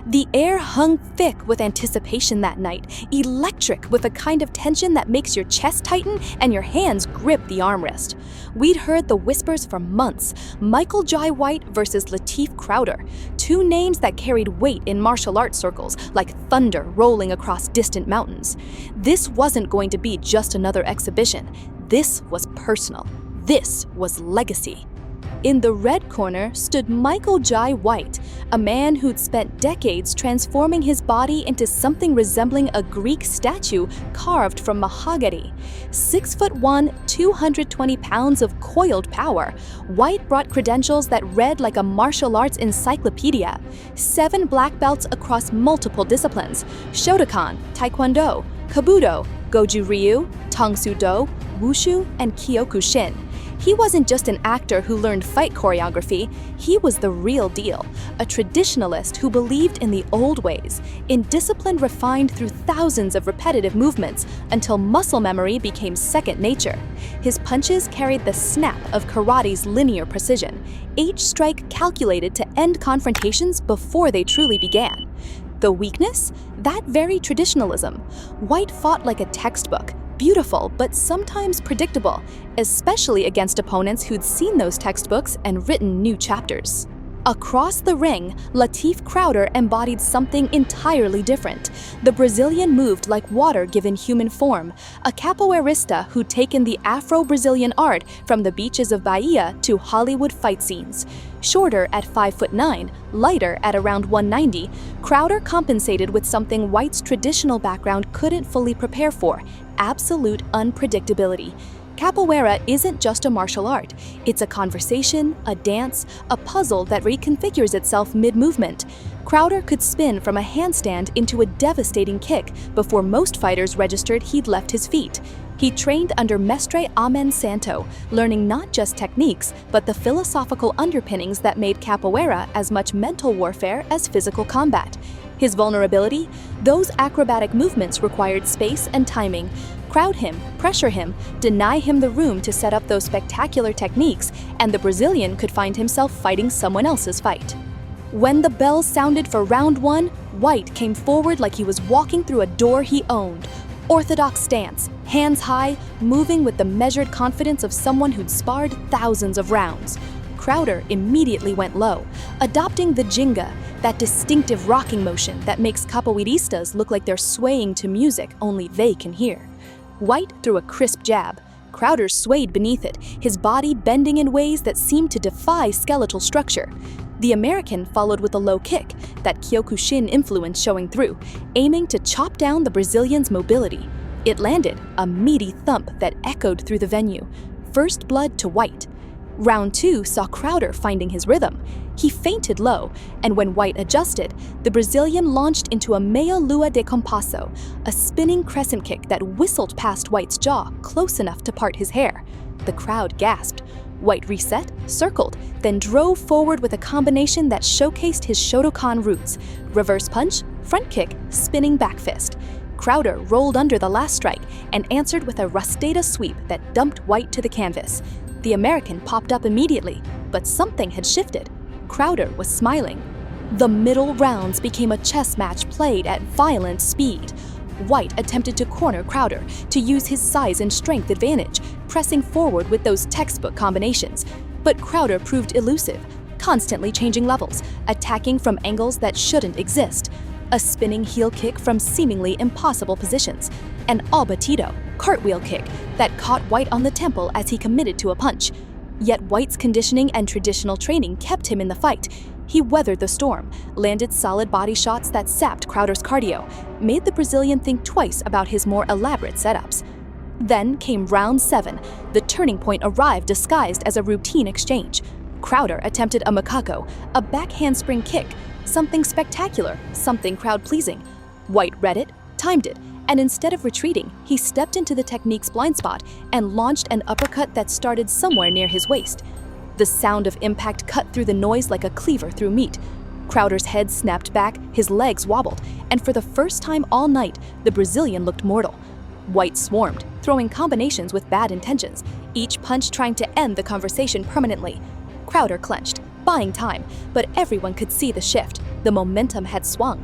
The air hung thick with anticipation that night, electric with a kind of tension that makes your chest tighten and your hands grip the armrest. We'd heard the whispers for months: Michael Jai White versus Lateef Crowder, two names that carried weight in martial arts circles like thunder rolling across distant mountains. This wasn't going to be just another exhibition. This was personal. This was legacy. In the red corner stood Michael Jai White, a man who'd spent decades transforming his body into something resembling a Greek statue carved from mahogany. 6'1", 220 pounds of coiled power, White brought credentials that read like a martial arts encyclopedia. 7 black belts across multiple disciplines: Shotokan, Taekwondo, Kabuto, Goju Ryu, Tongsu Do, Wushu, and Kyokushin. He wasn't just an actor who learned fight choreography, he was the real deal, a traditionalist who believed in the old ways, in discipline refined through thousands of repetitive movements until muscle memory became second nature. His punches carried the snap of karate's linear precision, each strike calculated to end confrontations before they truly began. The weakness? That very traditionalism. White fought like a textbook, beautiful but sometimes predictable, especially against opponents who'd seen those textbooks and written new chapters. Across the ring, Lateef Crowder embodied something entirely different. The Brazilian moved like water given human form, a capoeirista who'd taken the Afro-Brazilian art from the beaches of Bahia to Hollywood fight scenes. Shorter at 5'9", lighter at around 190, Crowder compensated with something White's traditional background couldn't fully prepare for: absolute unpredictability. Capoeira isn't just a martial art. It's a conversation, a dance, a puzzle that reconfigures itself mid-movement. Crowder could spin from a handstand into a devastating kick before most fighters registered he'd left his feet. He trained under Mestre Amen Santo, learning not just techniques, but the philosophical underpinnings that made capoeira as much mental warfare as physical combat. His vulnerability? Those acrobatic movements required space and timing. Crowd him, pressure him, deny him the room to set up those spectacular techniques, and the Brazilian could find himself fighting someone else's fight. When the bell sounded for round 1, White came forward like he was walking through a door he owned. Orthodox stance, hands high, moving with the measured confidence of someone who'd sparred thousands of rounds. Crowder immediately went low, adopting the ginga, that distinctive rocking motion that makes capoeiristas look like they're swaying to music only they can hear. White threw a crisp jab. Crowder swayed beneath it, his body bending in ways that seemed to defy skeletal structure. The American followed with a low kick, that Kyokushin influence showing through, aiming to chop down the Brazilian's mobility. It landed, a meaty thump that echoed through the venue. First blood to White. Round 2 saw Crowder finding his rhythm. He feinted low, and when White adjusted, the Brazilian launched into a meia lua de compasso, a spinning crescent kick that whistled past White's jaw close enough to part his hair. The crowd gasped. White reset, circled, then drove forward with a combination that showcased his Shotokan roots: reverse punch, front kick, spinning back fist. Crowder rolled under the last strike and answered with a rasteta sweep that dumped White to the canvas. The American popped up immediately, but something had shifted. Crowder was smiling. The middle rounds became a chess match played at violent speed. White attempted to corner Crowder, to use his size and strength advantage, pressing forward with those textbook combinations. But Crowder proved elusive, constantly changing levels, attacking from angles that shouldn't exist. A spinning heel kick from seemingly impossible positions. An abatido, cartwheel kick, that caught White on the temple as he committed to a punch. Yet White's conditioning and traditional training kept him in the fight. He weathered the storm, landed solid body shots that sapped Crowder's cardio, made the Brazilian think twice about his more elaborate setups. Then came round 7. The turning point arrived disguised as a routine exchange. Crowder attempted a macaco, a back handspring kick, something spectacular, something crowd-pleasing. White read it, timed it, and instead of retreating, he stepped into the technique's blind spot and launched an uppercut that started somewhere near his waist. The sound of impact cut through the noise like a cleaver through meat. Crowder's head snapped back, his legs wobbled, and for the first time all night, the Brazilian looked mortal. White swarmed, throwing combinations with bad intentions, each punch trying to end the conversation permanently. Crowder clenched, buying time, but everyone could see the shift. The momentum had swung.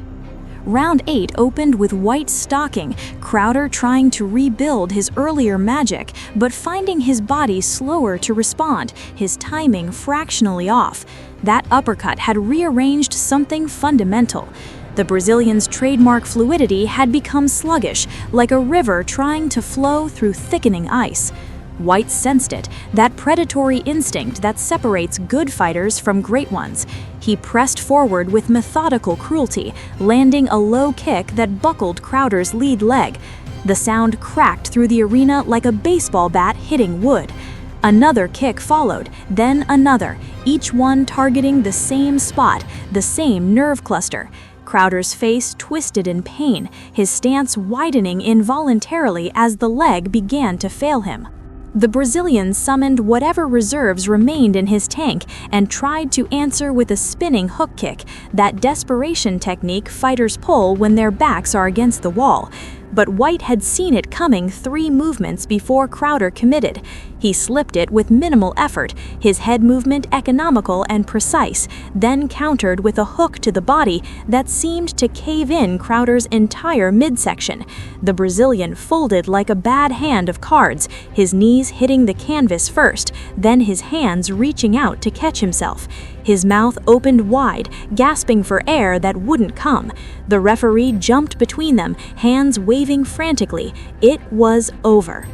Round 8 opened with White stalking, Crowder trying to rebuild his earlier magic, but finding his body slower to respond, his timing fractionally off. That uppercut had rearranged something fundamental. The Brazilian's trademark fluidity had become sluggish, like a river trying to flow through thickening ice. White sensed it, that predatory instinct that separates good fighters from great ones. He pressed forward with methodical cruelty, landing a low kick that buckled Crowder's lead leg. The sound cracked through the arena like a baseball bat hitting wood. Another kick followed, then another, each one targeting the same spot, the same nerve cluster. Crowder's face twisted in pain, his stance widening involuntarily as the leg began to fail him. The Brazilian summoned whatever reserves remained in his tank and tried to answer with a spinning hook kick, that desperation technique fighters pull when their backs are against the wall. But White had seen it coming 3 movements before Crowder committed. He slipped it with minimal effort, his head movement economical and precise, then countered with a hook to the body that seemed to cave in Crowder's entire midsection. The Brazilian folded like a bad hand of cards, his knees hitting the canvas first, then his hands reaching out to catch himself. His mouth opened wide, gasping for air that wouldn't come. The referee jumped between them, hands waving frantically. It was over.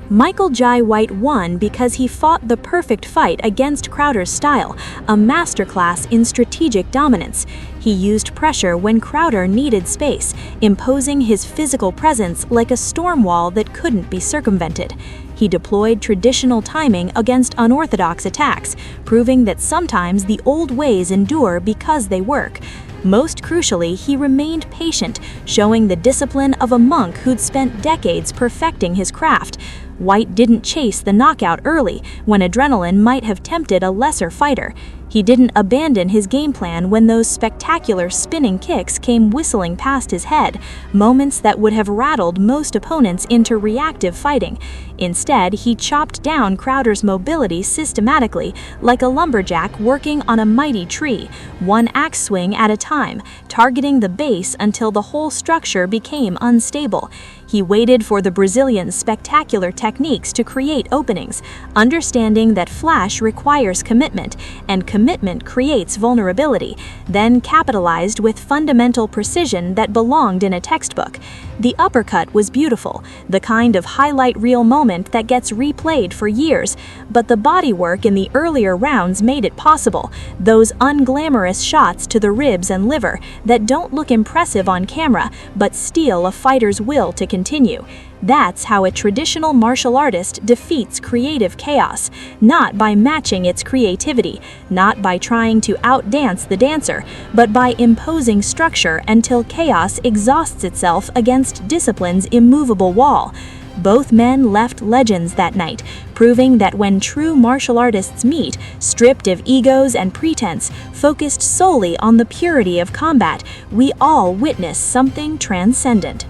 Michael Jai White won because he fought the perfect fight against Crowder's style, a masterclass in strategic dominance. He used pressure when Crowder needed space, imposing his physical presence like a storm wall that couldn't be circumvented. He deployed traditional timing against unorthodox attacks, proving that sometimes the old ways endure because they work. Most crucially, he remained patient, showing the discipline of a monk who'd spent decades perfecting his craft. White didn't chase the knockout early, when adrenaline might have tempted a lesser fighter. He didn't abandon his game plan when those spectacular spinning kicks came whistling past his head, moments that would have rattled most opponents into reactive fighting. Instead, he chopped down Crowder's mobility systematically, like a lumberjack working on a mighty tree, one axe swing at a time, targeting the base until the whole structure became unstable. He waited for the Brazilian's spectacular techniques to create openings, understanding that flash requires commitment, and commitment creates vulnerability, then capitalized with fundamental precision that belonged in a textbook. The uppercut was beautiful, the kind of highlight reel moment that gets replayed for years, but the bodywork in the earlier rounds made it possible, those unglamorous shots to the ribs and liver that don't look impressive on camera but steal a fighter's will to continue. That's how a traditional martial artist defeats creative chaos, not by matching its creativity, not by trying to outdance the dancer, but by imposing structure until chaos exhausts itself against discipline's immovable wall. Both men left legends that night, proving that when true martial artists meet, stripped of egos and pretense, focused solely on the purity of combat, we all witness something transcendent.